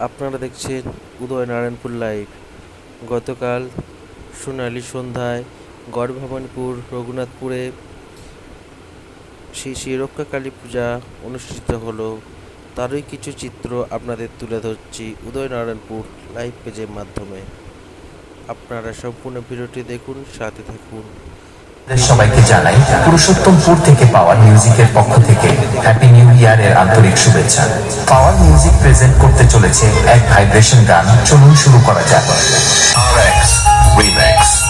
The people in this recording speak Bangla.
আপনারা দেখছেন উদয়নারায়ণপুর লাইভ। গতকাল সোনালী সন্ধ্যায় গড়ভবানীপুর রঘুনাথপুরে শ্রী শ্রী রক্ষাকালী পূজা অনুষ্ঠিত হলো। তারই কিছু চিত্র আপনাদের তুলে ধরছি উদয়নারায়ণপুর লাইভ পেজের মাধ্যমে। আপনারা সম্পূর্ণ ভিডিওটি দেখুন, সাথে থাকুন। সবাইকে জানাই পুরুষোত্তমপুর থেকে পাওয়ার মিউজিকের পক্ষ থেকে হ্যাপি নিউ ইয়ারের আন্তরিক শুভেচ্ছা। পাওয়ার মিউজিক প্রেজেন্ট করতে চলেছে এক ভাইব্রেশন গান। চলুন শুরু করা যাক। RX Remix।